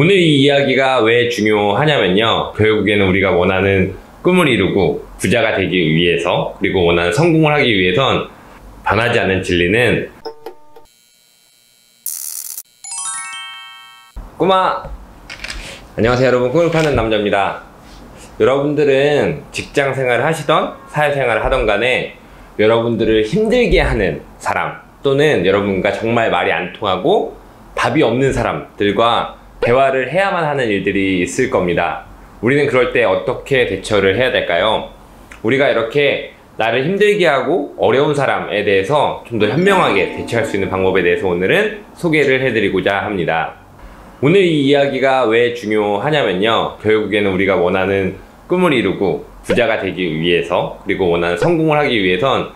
오늘 이 이야기가 왜 중요하냐면요. 결국에는 우리가 원하는 꿈을 이루고 부자가 되기 위해서, 그리고 원하는 성공을 하기 위해선 변하지 않는 진리는 꿈아! 안녕하세요 여러분, 꿈을 파는 남자입니다. 여러분들은 직장 생활을 하시던 사회생활을 하던 간에 여러분들을 힘들게 하는 사람, 또는 여러분과 정말 말이 안 통하고 답이 없는 사람들과 대화를 해야만 하는 일들이 있을 겁니다. 우리는 그럴 때 어떻게 대처를 해야 될까요? 우리가 이렇게 나를 힘들게 하고 어려운 사람에 대해서 좀 더 현명하게 대처할 수 있는 방법에 대해서 오늘은 소개를 해드리고자 합니다. 오늘 이 이야기가 왜 중요하냐면요. 결국에는 우리가 원하는 꿈을 이루고 부자가 되기 위해서, 그리고 원하는 성공을 하기 위해선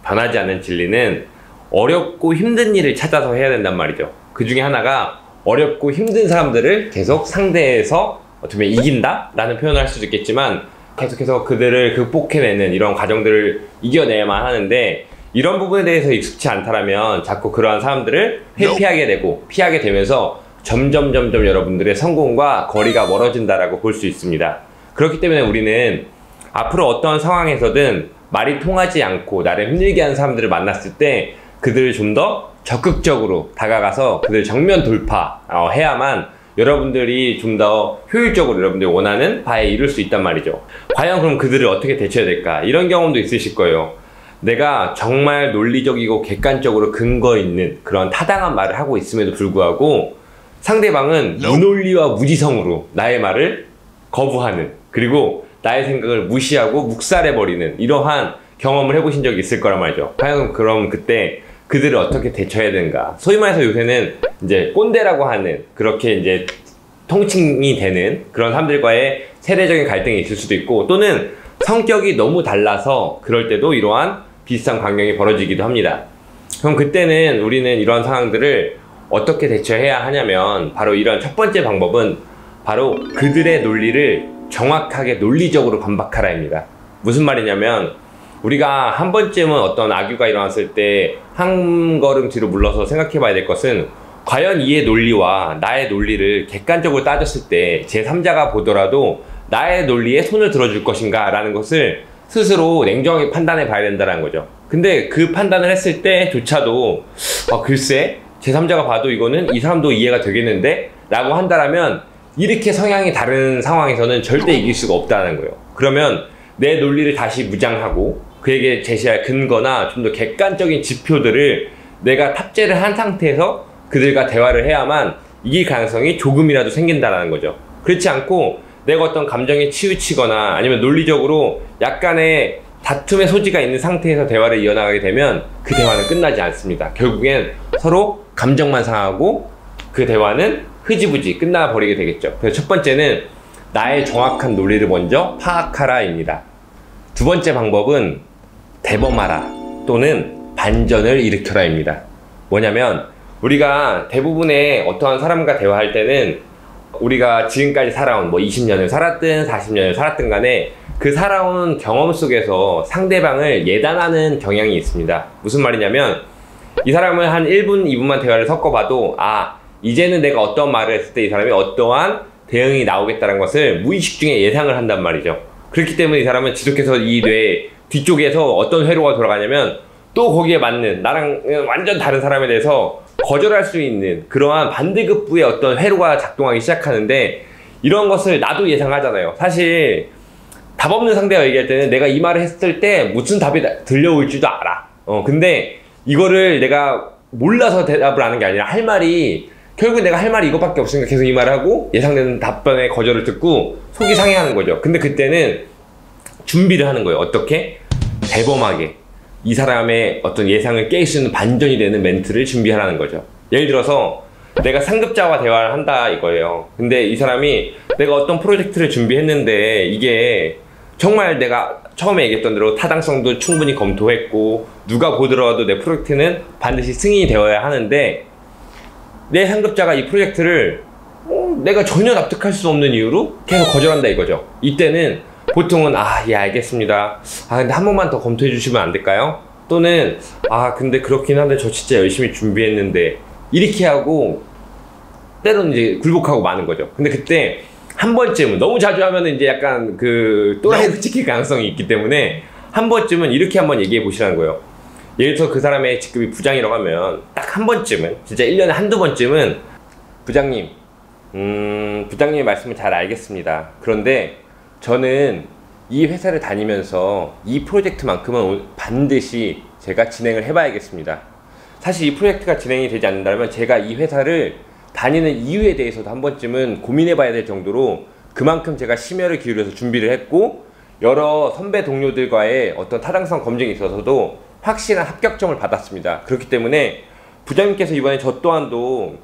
변하지 않는 진리는 어렵고 힘든 일을 찾아서 해야 된단 말이죠. 그 중에 하나가 어렵고 힘든 사람들을 계속 상대해서 어떻게 보면 이긴다? 라는 표현을 할 수도 있겠지만, 계속해서 그들을 극복해내는 이런 과정들을 이겨내야만 하는데, 이런 부분에 대해서 익숙치 않다면 자꾸 그러한 사람들을 회피하게 되고 피하게 되면서 점점 여러분들의 성공과 거리가 멀어진다라고 볼 수 있습니다. 그렇기 때문에 우리는 앞으로 어떤 상황에서든 말이 통하지 않고 나를 힘들게 하는 사람들을 만났을 때 그들을 좀 더 적극적으로 다가가서 그들 정면 돌파해야만 여러분들이 좀 더 효율적으로 여러분들이 원하는 바에 이룰 수 있단 말이죠. 과연 그럼 그들을 어떻게 대처해야 될까? 이런 경험도 있으실 거예요. 내가 정말 논리적이고 객관적으로 근거 있는 그런 타당한 말을 하고 있음에도 불구하고 상대방은 무논리와 무지성으로 나의 말을 거부하는, 그리고 나의 생각을 무시하고 묵살해버리는 이러한 경험을 해보신 적이 있을 거란 말이죠. 과연 그럼 그때 그들을 어떻게 대처해야 되는가? 소위 말해서 요새는 이제 꼰대라고 하는, 그렇게 이제 통칭이 되는 그런 사람들과의 세대적인 갈등이 있을 수도 있고, 또는 성격이 너무 달라서 그럴 때도 이러한 비슷한 광경이 벌어지기도 합니다. 그럼 그때는 우리는 이러한 상황들을 어떻게 대처해야 하냐면, 바로 이런 첫 번째 방법은 바로 그들의 논리를 정확하게 논리적으로 반박하라입니다. 무슨 말이냐면, 우리가 한 번쯤은 어떤 악유가 일어났을 때 한 걸음 뒤로 물러서 생각해 봐야 될 것은, 과연 이의 논리와 나의 논리를 객관적으로 따졌을 때 제3자가 보더라도 나의 논리에 손을 들어줄 것인가 라는 것을 스스로 냉정하게 판단해 봐야 된다는 거죠. 근데 그 판단을 했을 때조차도 글쎄 제3자가 봐도 이거는 이 사람도 이해가 되겠는데? 라고 한다라면, 이렇게 성향이 다른 상황에서는 절대 이길 수가 없다는 거예요. 그러면 내 논리를 다시 무장하고 그에게 제시할 근거나 좀 더 객관적인 지표들을 내가 탑재를 한 상태에서 그들과 대화를 해야만 이길 가능성이 조금이라도 생긴다는 거죠. 그렇지 않고 내가 어떤 감정에 치우치거나 아니면 논리적으로 약간의 다툼의 소지가 있는 상태에서 대화를 이어나가게 되면 그 대화는 끝나지 않습니다. 결국엔 서로 감정만 상하고 그 대화는 흐지부지 끝나버리게 되겠죠. 그래서 첫 번째는 나의 정확한 논리를 먼저 파악하라입니다. 두 번째 방법은 대범하라 또는 반전을 일으켜라입니다. 뭐냐면, 우리가 대부분의 어떠한 사람과 대화할 때는 우리가 지금까지 살아온 20년을 살았든 40년을 살았든 간에 그 살아온 경험 속에서 상대방을 예단하는 경향이 있습니다. 무슨 말이냐면, 이 사람을 한 1분, 2분만 대화를 섞어봐도 이제는 내가 어떤 말을 했을 때 이 사람이 어떠한 대응이 나오겠다는 것을 무의식 중에 예상을 한단 말이죠. 그렇기 때문에 이 사람은 지속해서 이 뇌 뒤쪽에서 어떤 회로가 돌아가냐면 또 거기에 맞는, 나랑 완전 다른 사람에 대해서 거절할 수 있는 그러한 반대급부의 어떤 회로가 작동하기 시작하는데, 이런 것을 나도 예상하잖아요. 사실 답 없는 상대가 얘기할 때는 내가 이 말을 했을 때 무슨 답이 들려올지도 알아. 근데 이거를 내가 몰라서 대답을 하는 게 아니라 할 말이, 결국 내가 할 말이 이것밖에 없으니까 계속 이 말을 하고 예상되는 답변의 거절을 듣고 속이 상해하는 거죠. 근데 그때는 준비를 하는 거예요. 어떻게? 대범하게 이 사람의 어떤 예상을 깰 수 있는 반전이 되는 멘트를 준비하라는 거죠. 예를 들어서 내가 상급자와 대화를 한다 이거예요. 근데 이 사람이 내가 어떤 프로젝트를 준비했는데 이게 정말 내가 처음에 얘기했던 대로 타당성도 충분히 검토했고 누가 보더라도 내 프로젝트는 반드시 승인이 되어야 하는데, 내 상급자가 이 프로젝트를 내가 전혀 납득할 수 없는 이유로 계속 거절한다 이거죠. 이때는 보통은 예 알겠습니다. 근데 한 번만 더 검토해 주시면 안 될까요? 또는 근데 그렇긴 한데 저 진짜 열심히 준비했는데, 이렇게 하고 때로는 이제 굴복하고 마는 거죠. 근데 그때 한 번쯤은, 너무 자주 하면은 이제 약간 그 또라이로 찍힐 가능성이 있기 때문에 한 번쯤은 이렇게 한번 얘기해 보시라는 거예요. 예를 들어서 그 사람의 직급이 부장이라고 하면 딱 한 번쯤은, 진짜 1년에 한두 번쯤은 부장님, 부장님의 말씀을 잘 알겠습니다. 그런데 저는 이 회사를 다니면서 이 프로젝트만큼은 반드시 제가 진행을 해봐야겠습니다. 사실 이 프로젝트가 진행이 되지 않는다면 제가 이 회사를 다니는 이유에 대해서도 한 번쯤은 고민해봐야 될 정도로 그만큼 제가 심혈을 기울여서 준비를 했고, 여러 선배 동료들과의 어떤 타당성 검증에 있어서도 확실한 합격점을 받았습니다. 그렇기 때문에 부장님께서 이번에 저 또한도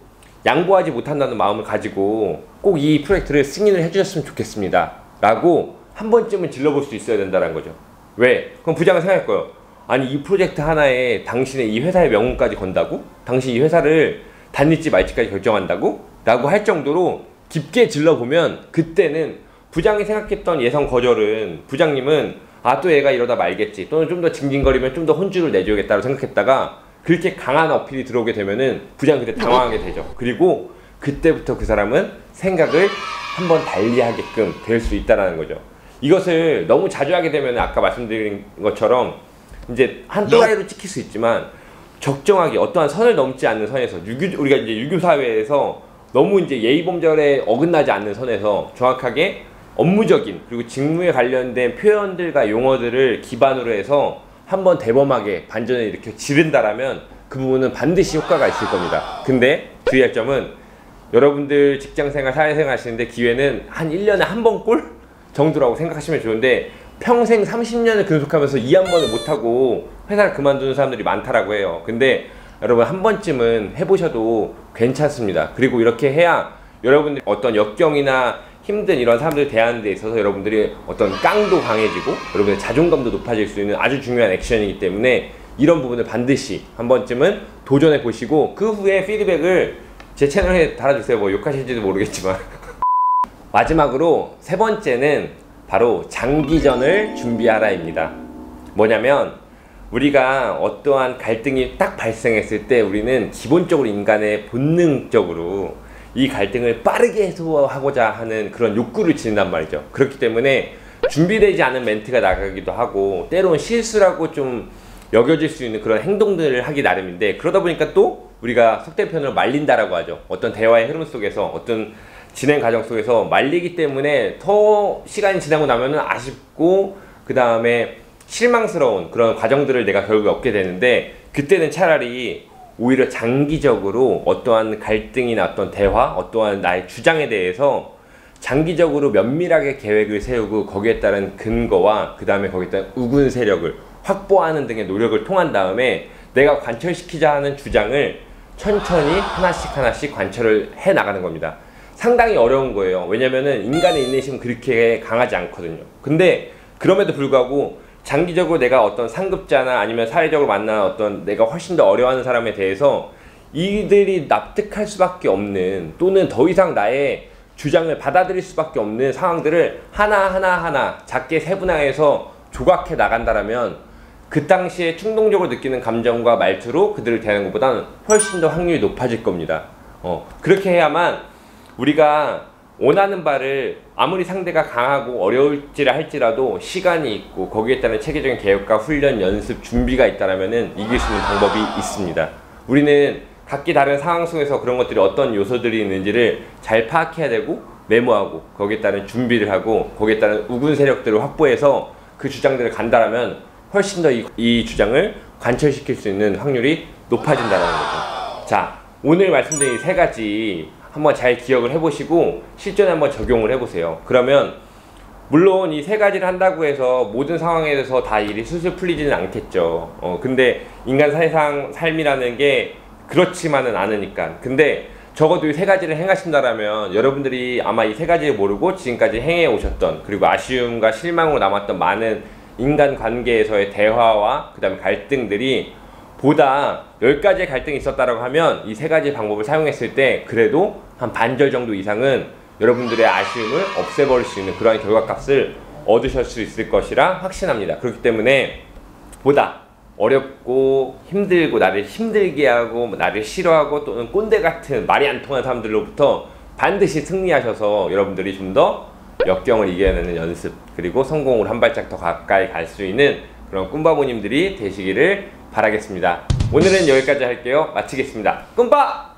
양보하지 못한다는 마음을 가지고 꼭 이 프로젝트를 승인을 해주셨으면 좋겠습니다 라고 한 번쯤은 질러볼 수 있어야 된다는 거죠. 왜? 그럼 부장은 생각할 거예요. 아니, 이 프로젝트 하나에 당신의 이 회사의 명운까지 건다고? 당신 이 회사를 다닐지 말지까지 결정한다고? 라고 할 정도로 깊게 질러보면, 그때는 부장이 생각했던 예상 거절은, 부장님은 아, 또 얘가 이러다 말겠지, 또는 좀 더 징징거리면 좀 더 혼쭐을 내줘야겠다고 생각했다가 그렇게 강한 어필이 들어오게 되면은 부장이 그때 당황하게 되죠. 그리고 그때부터 그 사람은 생각을 한번 달리하게끔 될 수 있다는 거죠. 이것을 너무 자주 하게 되면 아까 말씀드린 것처럼 이제 한 또라이로 찍힐 수 있지만, 적정하게 어떠한 선을 넘지 않는 선에서, 우리가 이제 유교 사회에서 너무 이제 예의범절에 어긋나지 않는 선에서 정확하게 업무적인 그리고 직무에 관련된 표현들과 용어들을 기반으로 해서 한번 대범하게 반전을 일으켜 지른다라면 그 부분은 반드시 효과가 있을 겁니다. 근데 주의할 점은, 여러분들 직장생활, 사회생활 하시는데 기회는 한 1년에 한 번꼴 정도라고 생각하시면 좋은데, 평생 30년을 근속하면서 이 한 번을 못하고 회사를 그만두는 사람들이 많다라고 해요. 근데 여러분, 한 번쯤은 해보셔도 괜찮습니다. 그리고 이렇게 해야 여러분들 어떤 역경이나 힘든 이런 사람들을 대하는 데 있어서 여러분들이 어떤 깡도 강해지고 여러분의 자존감도 높아질 수 있는 아주 중요한 액션이기 때문에, 이런 부분을 반드시 한 번쯤은 도전해 보시고 그 후에 피드백을 제 채널에 달아주세요. 뭐 욕하실지도 모르겠지만. 마지막으로 세 번째는 바로 장기전을 준비하라입니다. 뭐냐면, 우리가 어떠한 갈등이 딱 발생했을 때 우리는 기본적으로 인간의 본능적으로 이 갈등을 빠르게 해소하고자 하는 그런 욕구를 지닌단 말이죠. 그렇기 때문에 준비되지 않은 멘트가 나가기도 하고, 때로는 실수라고 좀 여겨질 수 있는 그런 행동들을 하기 나름인데, 그러다 보니까 또 우리가 속된 표현으로 말린다라고 하죠. 어떤 대화의 흐름 속에서, 어떤 진행 과정 속에서 말리기 때문에 더 시간이 지나고 나면은 아쉽고 그 다음에 실망스러운 그런 과정들을 내가 결국에 얻게 되는데, 그때는 차라리 오히려 장기적으로 어떠한 갈등이나 어떤 대화, 어떠한 나의 주장에 대해서 장기적으로 면밀하게 계획을 세우고 거기에 따른 근거와 그 다음에 거기에 따른 우군 세력을 확보하는 등의 노력을 통한 다음에 내가 관철시키자 하는 주장을 천천히 하나씩 관철을 해 나가는 겁니다. 상당히 어려운 거예요. 왜냐면은 인간의 인내심은 그렇게 강하지 않거든요. 근데 그럼에도 불구하고 장기적으로 내가 어떤 상급자나 아니면 사회적으로 만난 어떤 내가 훨씬 더 어려워하는 사람에 대해서 이들이 납득할 수밖에 없는, 또는 더 이상 나의 주장을 받아들일 수밖에 없는 상황들을 하나하나 작게 세분화해서 조각해 나간다라면, 그 당시에 충동적으로 느끼는 감정과 말투로 그들을 대하는 것보다는 훨씬 더 확률이 높아질 겁니다. 그렇게 해야만 우리가 원하는 바를 아무리 상대가 강하고 어려울지라 할지라도 시간이 있고 거기에 따른 체계적인 계획과 훈련, 연습, 준비가 있다라면은 이길 수 있는 방법이 있습니다. 우리는 각기 다른 상황 속에서 그런 것들이 어떤 요소들이 있는지를 잘 파악해야 되고 메모하고 거기에 따른 준비를 하고 거기에 따른 우군 세력들을 확보해서 그 주장들을 간다라면 훨씬 더 이 주장을 관철시킬 수 있는 확률이 높아진다는 거죠. 자, 오늘 말씀드린 이 세 가지 한번 잘 기억을 해보시고 실전에 한번 적용을 해보세요. 그러면 물론 이 세 가지를 한다고 해서 모든 상황에 대해서 다 일이 술술 풀리지는 않겠죠. 근데 인간 세상 삶이라는 게 그렇지만은 않으니까. 근데 적어도 이 세 가지를 행하신다라면 여러분들이 아마 이 세 가지를 모르고 지금까지 행해 오셨던, 그리고 아쉬움과 실망으로 남았던 많은 인간 관계에서의 대화와 그 다음에 갈등들이 보다 10가지의 갈등이 있었다라고 하면 이 세 가지 방법을 사용했을 때 그래도 한 반절 정도 이상은 여러분들의 아쉬움을 없애버릴 수 있는 그러한 결과값을 얻으실 수 있을 것이라 확신합니다. 그렇기 때문에 보다 어렵고 힘들고 나를 힘들게 하고 나를 싫어하고 또는 꼰대 같은 말이 안 통하는 사람들로부터 반드시 승리하셔서 여러분들이 좀 더 역경을 이겨내는 연습, 그리고 성공을 한 발짝 더 가까이 갈 수 있는 그런 꿈바보님들이 되시기를 바라겠습니다. 오늘은 여기까지 할게요. 마치겠습니다. 꿈바!